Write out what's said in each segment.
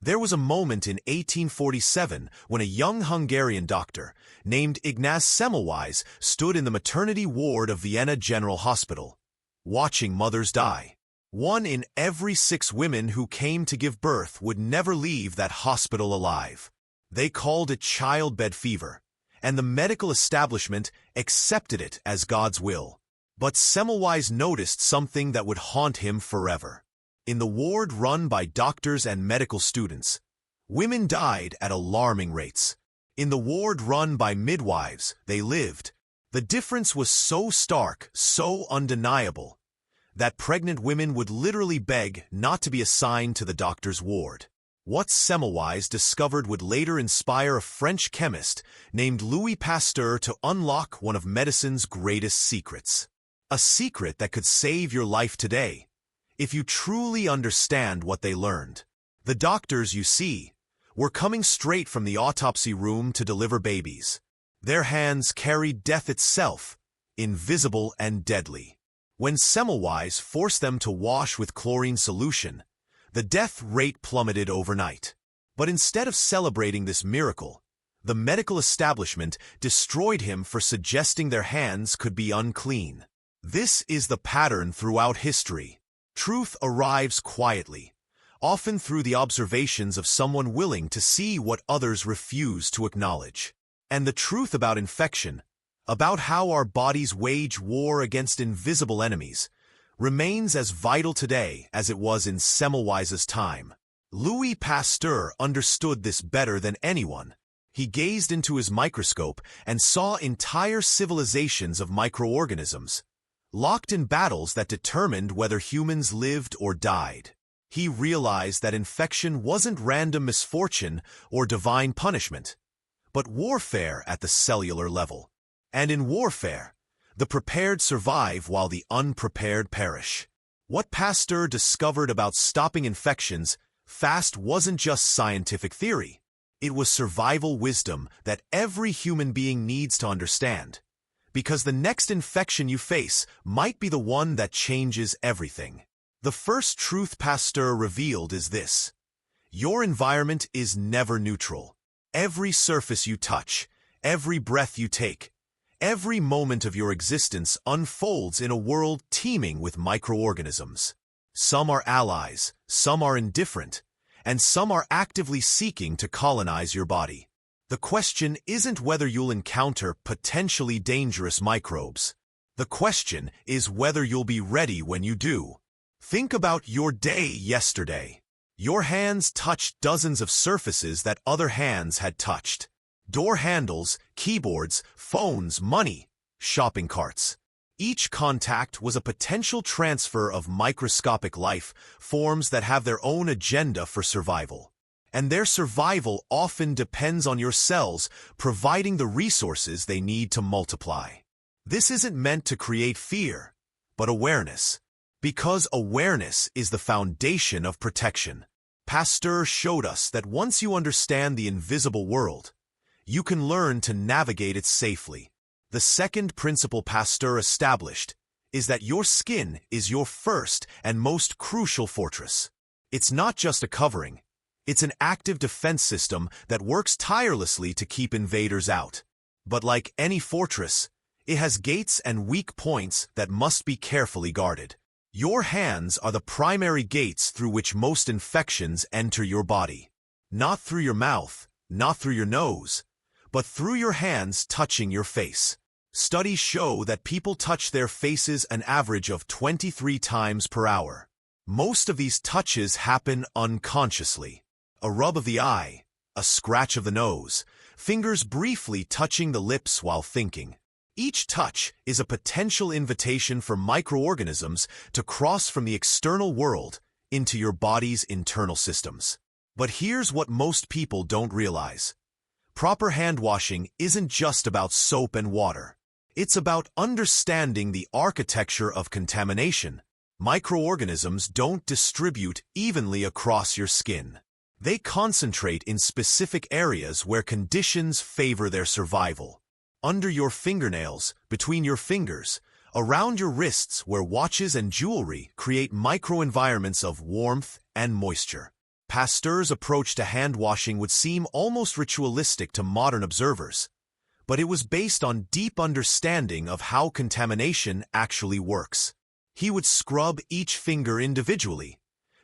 There was a moment in 1847 when a young Hungarian doctor named Ignaz Semmelweis stood in the maternity ward of Vienna General Hospital, watching mothers die. 1 in every 6 women who came to give birth would never leave that hospital alive. They called it childbed fever, and the medical establishment accepted it as God's will. But Semmelweis noticed something that would haunt him forever. In the ward run by doctors and medical students, women died at alarming rates. In the ward run by midwives, they lived. The difference was so stark, so undeniable, that pregnant women would literally beg not to be assigned to the doctor's ward. What Semmelweis discovered would later inspire a French chemist named Louis Pasteur to unlock one of medicine's greatest secrets. A secret that could save your life today, if you truly understand what they learned. The doctors, you see, were coming straight from the autopsy room to deliver babies. Their hands carried death itself, invisible and deadly. When Semmelweis forced them to wash with chlorine solution, the death rate plummeted overnight. But instead of celebrating this miracle, the medical establishment destroyed him for suggesting their hands could be unclean. This is the pattern throughout history. Truth arrives quietly, often through the observations of someone willing to see what others refuse to acknowledge. And the truth about infection, about how our bodies wage war against invisible enemies, remains as vital today as it was in Semmelweis's time. Louis Pasteur understood this better than anyone. He gazed into his microscope and saw entire civilizations of microorganisms, locked in battles that determined whether humans lived or died. He realized that infection wasn't random misfortune or divine punishment, but warfare at the cellular level. And in warfare, the prepared survive while the unprepared perish. What Pasteur discovered about stopping infections fast wasn't just scientific theory. It was survival wisdom that every human being needs to understand, because the next infection you face might be the one that changes everything. The first truth Pasteur revealed is this: your environment is never neutral. Every surface you touch, every breath you take, every moment of your existence unfolds in a world teeming with microorganisms. Some are allies, some are indifferent, and some are actively seeking to colonize your body. The question isn't whether you'll encounter potentially dangerous microbes. The question is whether you'll be ready when you do. Think about your day yesterday. Your hands touched dozens of surfaces that other hands had touched. Door handles, keyboards, phones, money, shopping carts. Each contact was a potential transfer of microscopic life forms that have their own agenda for survival. And their survival often depends on your cells providing the resources they need to multiply. This isn't meant to create fear, but awareness, because awareness is the foundation of protection. Pasteur showed us that once you understand the invisible world, you can learn to navigate it safely. The second principle Pasteur established is that your skin is your first and most crucial fortress. It's not just a covering. It's an active defense system that works tirelessly to keep invaders out. But like any fortress, it has gates and weak points that must be carefully guarded. Your hands are the primary gates through which most infections enter your body. Not through your mouth, not through your nose, but through your hands touching your face. Studies show that people touch their faces an average of 23 times per hour. Most of these touches happen unconsciously. A rub of the eye, a scratch of the nose, fingers briefly touching the lips while thinking. Each touch is a potential invitation for microorganisms to cross from the external world into your body's internal systems. But here's what most people don't realize. Proper hand washing isn't just about soap and water. It's about understanding the architecture of contamination. Microorganisms don't distribute evenly across your skin. They concentrate in specific areas where conditions favor their survival. Under your fingernails, between your fingers, around your wrists where watches and jewelry create microenvironments of warmth and moisture. Pasteur's approach to hand-washing would seem almost ritualistic to modern observers, but it was based on deep understanding of how contamination actually works. He would scrub each finger individually,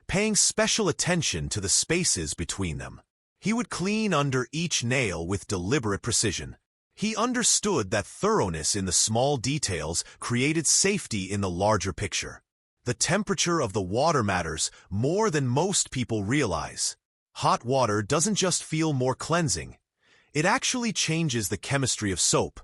paying special attention to the spaces between them. He would clean under each nail with deliberate precision. He understood that thoroughness in the small details created safety in the larger picture. The temperature of the water matters more than most people realize. Hot water doesn't just feel more cleansing, it actually changes the chemistry of soap,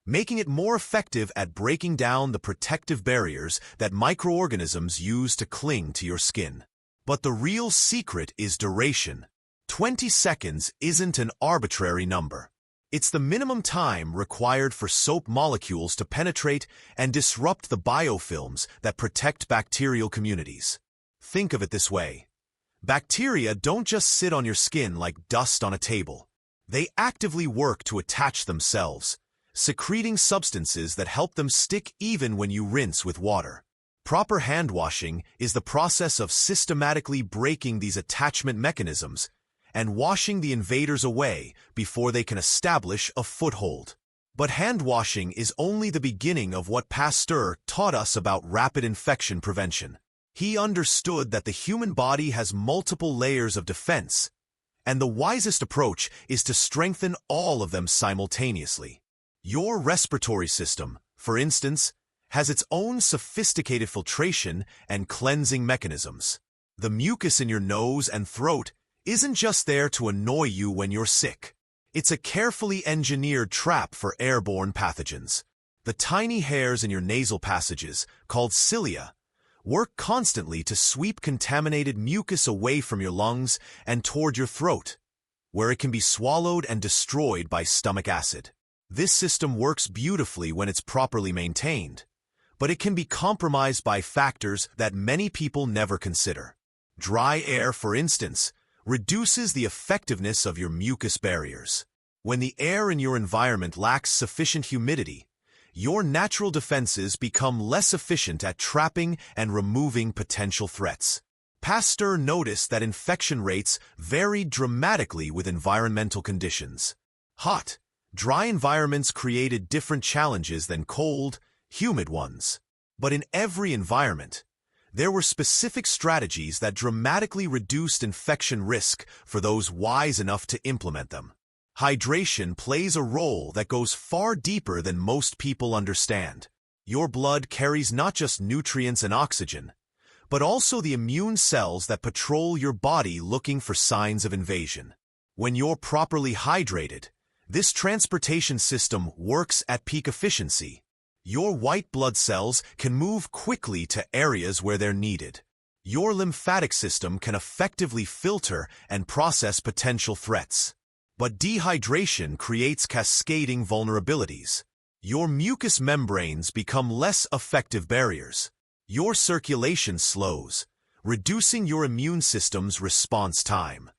making it more effective at breaking down the protective barriers that microorganisms use to cling to your skin. But the real secret is duration. 20 seconds isn't an arbitrary number. It's the minimum time required for soap molecules to penetrate and disrupt the biofilms that protect bacterial communities. Think of it this way. Bacteria don't just sit on your skin like dust on a table. They actively work to attach themselves, secreting substances that help them stick even when you rinse with water. Proper hand washing is the process of systematically breaking these attachment mechanisms and washing the invaders away before they can establish a foothold. But hand washing is only the beginning of what Pasteur taught us about rapid infection prevention. He understood that the human body has multiple layers of defense, and the wisest approach is to strengthen all of them simultaneously. Your respiratory system, for instance, has its own sophisticated filtration and cleansing mechanisms. The mucus in your nose and throat isn't just there to annoy you when you're sick. It's a carefully engineered trap for airborne pathogens. The tiny hairs in your nasal passages, called cilia, work constantly to sweep contaminated mucus away from your lungs and toward your throat, where it can be swallowed and destroyed by stomach acid. This system works beautifully when it's properly maintained, but it can be compromised by factors that many people never consider. Dry air, for instance, reduces the effectiveness of your mucus barriers. When the air in your environment lacks sufficient humidity, your natural defenses become less efficient at trapping and removing potential threats. Pasteur noticed that infection rates varied dramatically with environmental conditions. Hot, dry environments created different challenges than cold, humid ones. But in every environment, there were specific strategies that dramatically reduced infection risk for those wise enough to implement them. Hydration plays a role that goes far deeper than most people understand. Your blood carries not just nutrients and oxygen, but also the immune cells that patrol your body looking for signs of invasion. When you're properly hydrated, this transportation system works at peak efficiency. Your white blood cells can move quickly to areas where they're needed. Your lymphatic system can effectively filter and process potential threats. But dehydration creates cascading vulnerabilities. Your mucous membranes become less effective barriers. Your circulation slows, reducing your immune system's response time.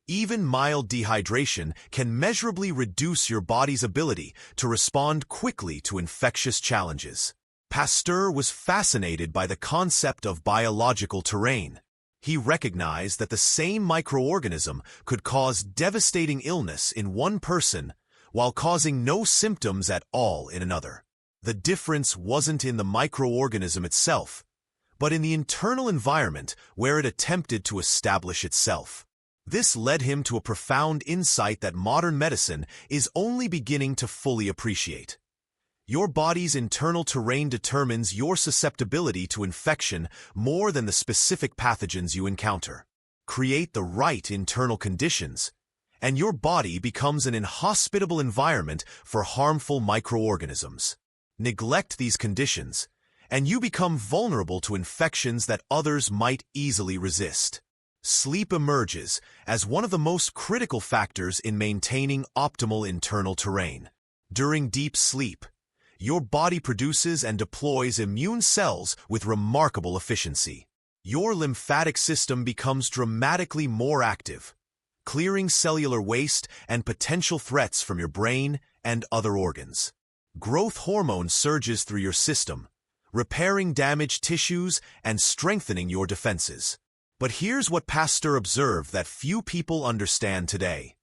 Even mild dehydration can measurably reduce your body's ability to respond quickly to infectious challenges. Pasteur was fascinated by the concept of biological terrain. He recognized that the same microorganism could cause devastating illness in one person while causing no symptoms at all in another. The difference wasn't in the microorganism itself, but in the internal environment where it attempted to establish itself. This led him to a profound insight that modern medicine is only beginning to fully appreciate. Your body's internal terrain determines your susceptibility to infection more than the specific pathogens you encounter. Create the right internal conditions, and your body becomes an inhospitable environment for harmful microorganisms. Neglect these conditions, and you become vulnerable to infections that others might easily resist. Sleep emerges as one of the most critical factors in maintaining optimal internal terrain. During deep sleep, your body produces and deploys immune cells with remarkable efficiency. Your lymphatic system becomes dramatically more active, clearing cellular waste and potential threats from your brain and other organs. Growth hormone surges through your system, repairing damaged tissues and strengthening your defenses. But here's what Pasteur observed that few people understand today.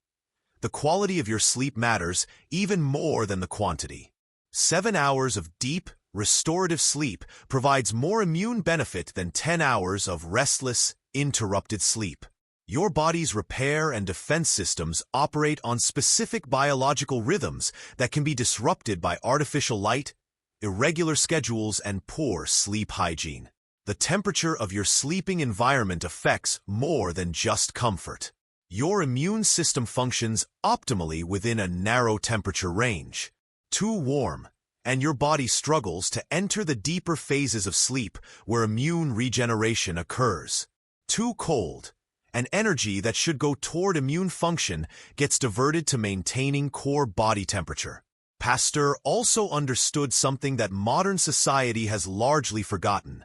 The quality of your sleep matters even more than the quantity. 7 hours of deep, restorative sleep provides more immune benefit than 10 hours of restless, interrupted sleep. Your body's repair and defense systems operate on specific biological rhythms that can be disrupted by artificial light, irregular schedules, and poor sleep hygiene. The temperature of your sleeping environment affects more than just comfort. Your immune system functions optimally within a narrow temperature range. Too warm, and your body struggles to enter the deeper phases of sleep where immune regeneration occurs. Too cold, and energy that should go toward immune function gets diverted to maintaining core body temperature. Pasteur also understood something that modern society has largely forgotten: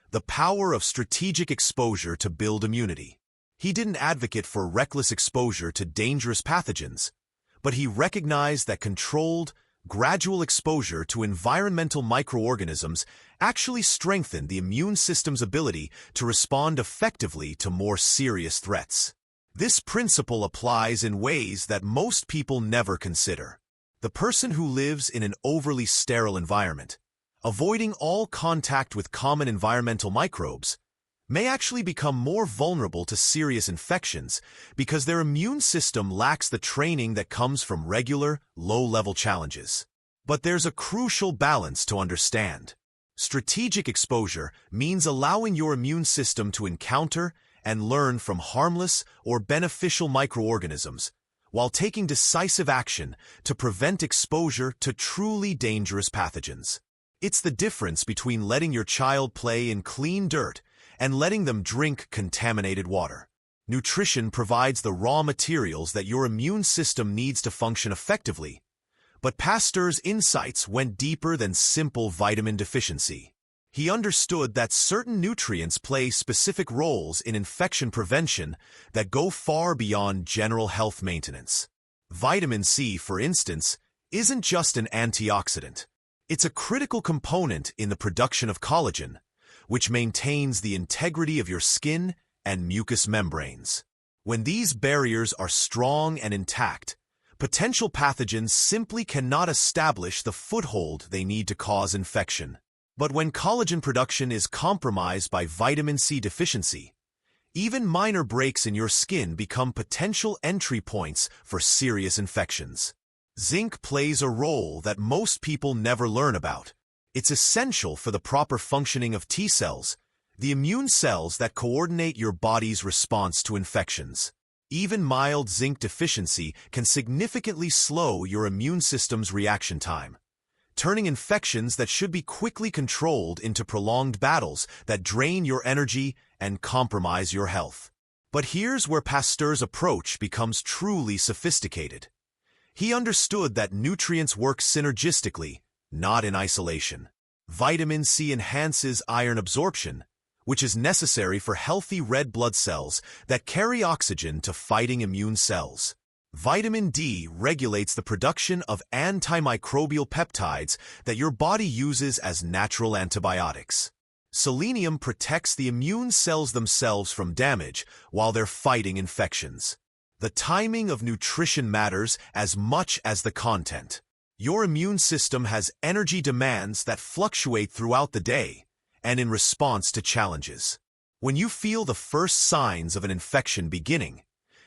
the power of strategic exposure to build immunity. He didn't advocate for reckless exposure to dangerous pathogens, but he recognized that controlled, gradual exposure to environmental microorganisms actually strengthened the immune system's ability to respond effectively to more serious threats. This principle applies in ways that most people never consider. The person who lives in an overly sterile environment, avoiding all contact with common environmental microbes, may actually become more vulnerable to serious infections because their immune system lacks the training that comes from regular, low-level challenges. But there's a crucial balance to understand. Strategic exposure means allowing your immune system to encounter and learn from harmless or beneficial microorganisms, while taking decisive action to prevent exposure to truly dangerous pathogens. It's the difference between letting your child play in clean dirt and letting them drink contaminated water. Nutrition provides the raw materials that your immune system needs to function effectively, but Pasteur's insights went deeper than simple vitamin deficiency. He understood that certain nutrients play specific roles in infection prevention that go far beyond general health maintenance. Vitamin C, for instance, isn't just an antioxidant. It's a critical component in the production of collagen, which maintains the integrity of your skin and mucous membranes. When these barriers are strong and intact, potential pathogens simply cannot establish the foothold they need to cause infection. But when collagen production is compromised by vitamin C deficiency, even minor breaks in your skin become potential entry points for serious infections. Zinc plays a role that most people never learn about. It's essential for the proper functioning of T cells, the immune cells that coordinate your body's response to infections. Even mild zinc deficiency can significantly slow your immune system's reaction time, turning infections that should be quickly controlled into prolonged battles that drain your energy and compromise your health. But here's where Pasteur's approach becomes truly sophisticated. He understood that nutrients work synergistically, not in isolation. Vitamin C enhances iron absorption, which is necessary for healthy red blood cells that carry oxygen to fighting immune cells. Vitamin D regulates the production of antimicrobial peptides that your body uses as natural antibiotics. Selenium protects the immune cells themselves from damage while they're fighting infections. The timing of nutrition matters as much as the content. Your immune system has energy demands that fluctuate throughout the day and in response to challenges. When you feel the first signs of an infection beginning,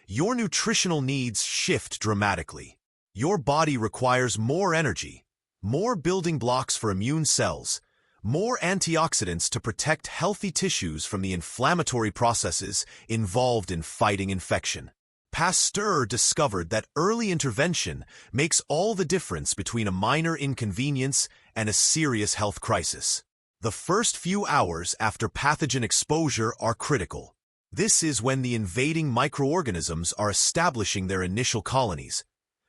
your nutritional needs shift dramatically. Your body requires more energy, more building blocks for immune cells, more antioxidants to protect healthy tissues from the inflammatory processes involved in fighting infection. Pasteur discovered that early intervention makes all the difference between a minor inconvenience and a serious health crisis. The first few hours after pathogen exposure are critical. This is when the invading microorganisms are establishing their initial colonies,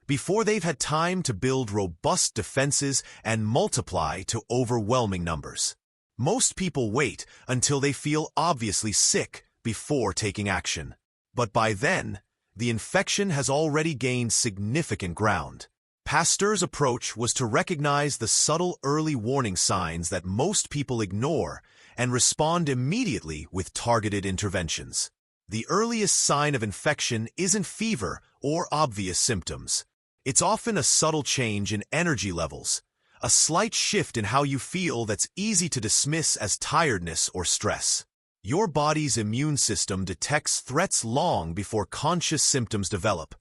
before they've had time to build robust defenses and multiply to overwhelming numbers. Most people wait until they feel obviously sick before taking action. But by then, the infection has already gained significant ground. Pasteur's approach was to recognize the subtle early warning signs that most people ignore and respond immediately with targeted interventions. The earliest sign of infection isn't fever or obvious symptoms. It's often a subtle change in energy levels, a slight shift in how you feel that's easy to dismiss as tiredness or stress. Your body's immune system detects threats long before conscious symptoms develop,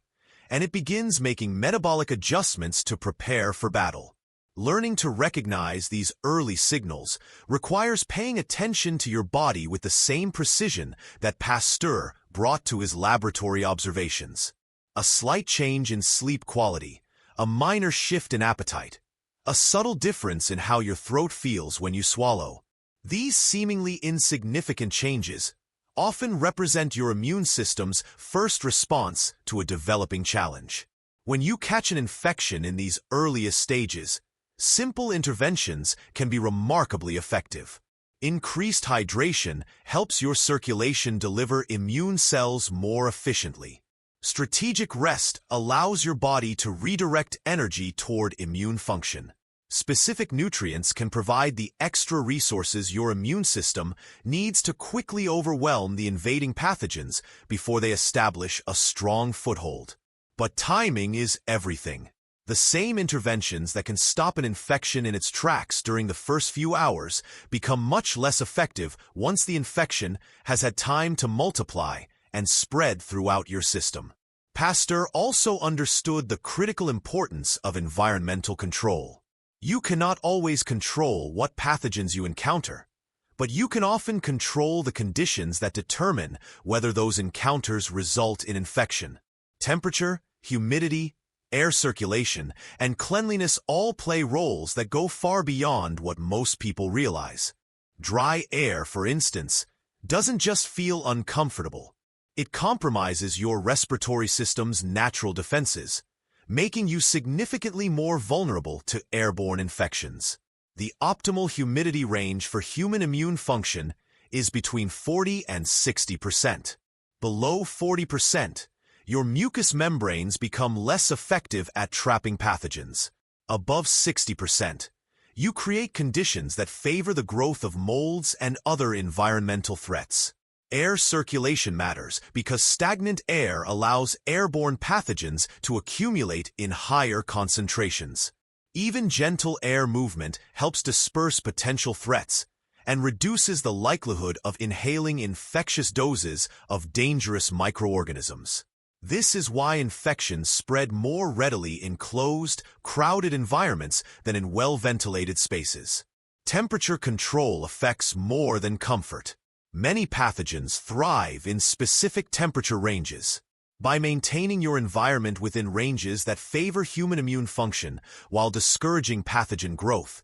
and it begins making metabolic adjustments to prepare for battle. Learning to recognize these early signals requires paying attention to your body with the same precision that Pasteur brought to his laboratory observations. A slight change in sleep quality, a minor shift in appetite, a subtle difference in how your throat feels when you swallow. These seemingly insignificant changes often represent your immune system's first response to a developing challenge. When you catch an infection in these earliest stages, simple interventions can be remarkably effective. Increased hydration helps your circulation deliver immune cells more efficiently. Strategic rest allows your body to redirect energy toward immune function. Specific nutrients can provide the extra resources your immune system needs to quickly overwhelm the invading pathogens before they establish a strong foothold. But timing is everything. The same interventions that can stop an infection in its tracks during the first few hours become much less effective once the infection has had time to multiply and spread throughout your system. Pasteur also understood the critical importance of environmental control. You cannot always control what pathogens you encounter, but you can often control the conditions that determine whether those encounters result in infection. Temperature, humidity, air circulation, and cleanliness all play roles that go far beyond what most people realize. Dry air, for instance, doesn't just feel uncomfortable. It compromises your respiratory system's natural defenses, making you significantly more vulnerable to airborne infections. The optimal humidity range for human immune function is between 40 and 60%. Below 40%, your mucous membranes become less effective at trapping pathogens. Above 60%, you create conditions that favor the growth of molds and other environmental threats. Air circulation matters because stagnant air allows airborne pathogens to accumulate in higher concentrations. Even gentle air movement helps disperse potential threats and reduces the likelihood of inhaling infectious doses of dangerous microorganisms. This is why infections spread more readily in closed, crowded environments than in well-ventilated spaces. Temperature control affects more than comfort. Many pathogens thrive in specific temperature ranges. By maintaining your environment within ranges that favor human immune function while discouraging pathogen growth,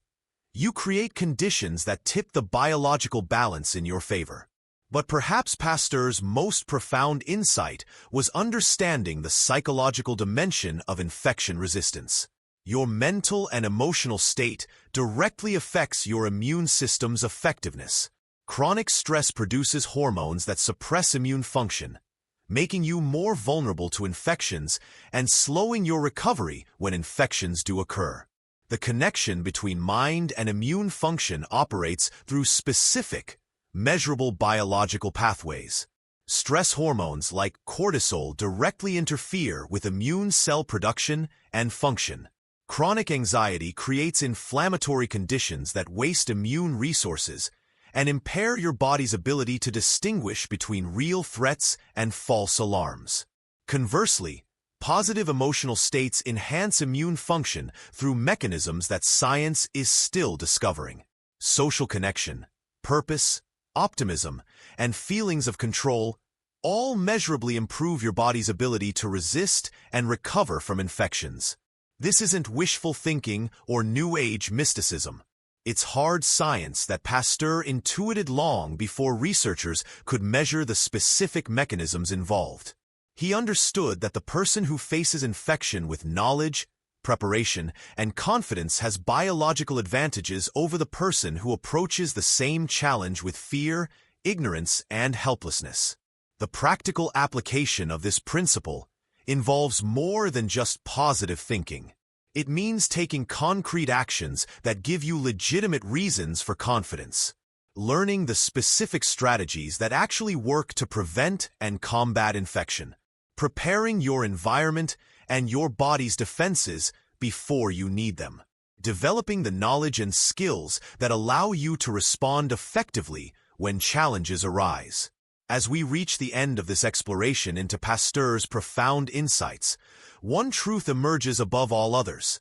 you create conditions that tip the biological balance in your favor. But perhaps Pasteur's most profound insight was understanding the psychological dimension of infection resistance. Your mental and emotional state directly affects your immune system's effectiveness. Chronic stress produces hormones that suppress immune function, making you more vulnerable to infections and slowing your recovery when infections do occur. The connection between mind and immune function operates through specific, measurable biological pathways. Stress hormones like cortisol directly interfere with immune cell production and function. Chronic anxiety creates inflammatory conditions that waste immune resources and impair your body's ability to distinguish between real threats and false alarms. Conversely, positive emotional states enhance immune function through mechanisms that science is still discovering. Social connection, purpose, optimism, and feelings of control all measurably improve your body's ability to resist and recover from infections. This isn't wishful thinking or New Age mysticism. It's hard science that Pasteur intuited long before researchers could measure the specific mechanisms involved. He understood that the person who faces infection with knowledge, preparation, and confidence has biological advantages over the person who approaches the same challenge with fear, ignorance, and helplessness. The practical application of this principle involves more than just positive thinking. It means taking concrete actions that give you legitimate reasons for confidence. learning the specific strategies that actually work to prevent and combat infection, preparing your environment and your body's defenses before you need them, developing the knowledge and skills that allow you to respond effectively when challenges arise. As we reach the end of this exploration into Pasteur's profound insights, one truth emerges above all others.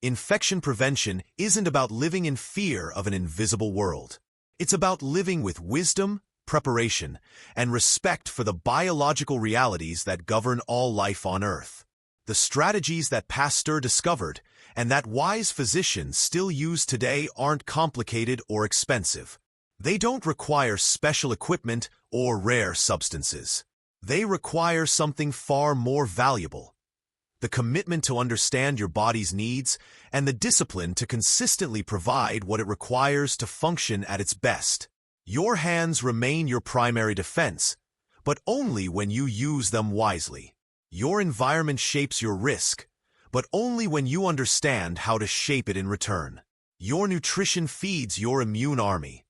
Infection prevention isn't about living in fear of an invisible world. It's about living with wisdom, preparation, and respect for the biological realities that govern all life on Earth. The strategies that Pasteur discovered and that wise physicians still use today aren't complicated or expensive. They don't require special equipment or rare substances. They require something far more valuable: the commitment to understand your body's needs and the discipline to consistently provide what it requires to function at its best. Your hands remain your primary defense, but only when you use them wisely. Your environment shapes your risk, but only when you understand how to shape it in return. Your nutrition feeds your immune army,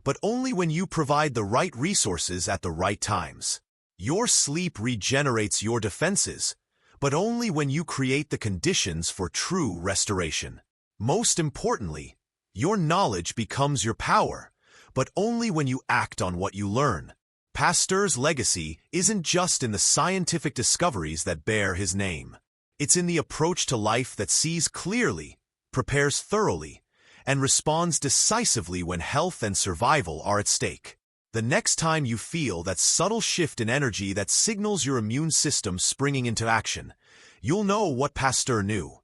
but only when you provide the right resources at the right times. Your sleep regenerates your defenses, but only when you create the conditions for true restoration. Most importantly, your knowledge becomes your power, but only when you act on what you learn. Pasteur's legacy isn't just in the scientific discoveries that bear his name. It's in the approach to life that sees clearly, prepares thoroughly, and responds decisively when health and survival are at stake. The next time you feel that subtle shift in energy that signals your immune system springing into action, you'll know what Pasteur knew.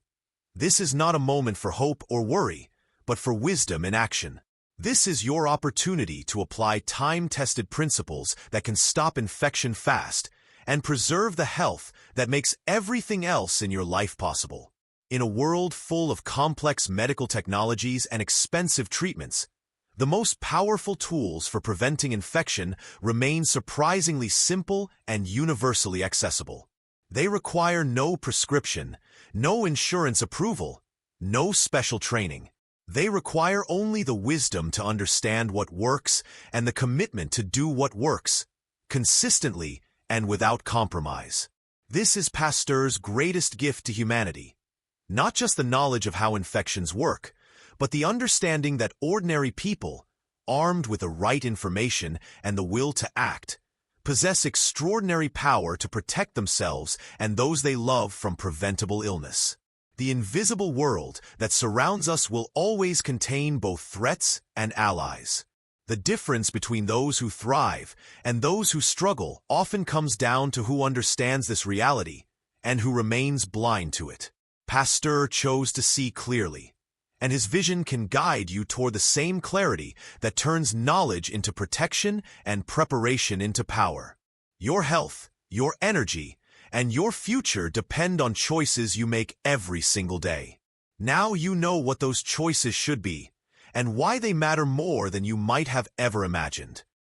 This is not a moment for hope or worry, but for wisdom in action. This is your opportunity to apply time-tested principles that can stop infection fast and preserve the health that makes everything else in your life possible. In a world full of complex medical technologies and expensive treatments, the most powerful tools for preventing infection remain surprisingly simple and universally accessible. They require no prescription, no insurance approval, no special training. They require only the wisdom to understand what works and the commitment to do what works, consistently and without compromise. This is Pasteur's greatest gift to humanity. Not just the knowledge of how infections work, but the understanding that ordinary people, armed with the right information and the will to act, possess extraordinary power to protect themselves and those they love from preventable illness. The invisible world that surrounds us will always contain both threats and allies. The difference between those who thrive and those who struggle often comes down to who understands this reality and who remains blind to it. Pasteur chose to see clearly, and his vision can guide you toward the same clarity that turns knowledge into protection and preparation into power. Your health, your energy, and your future depend on choices you make every single day. Now you know what those choices should be, and why they matter more than you might have ever imagined.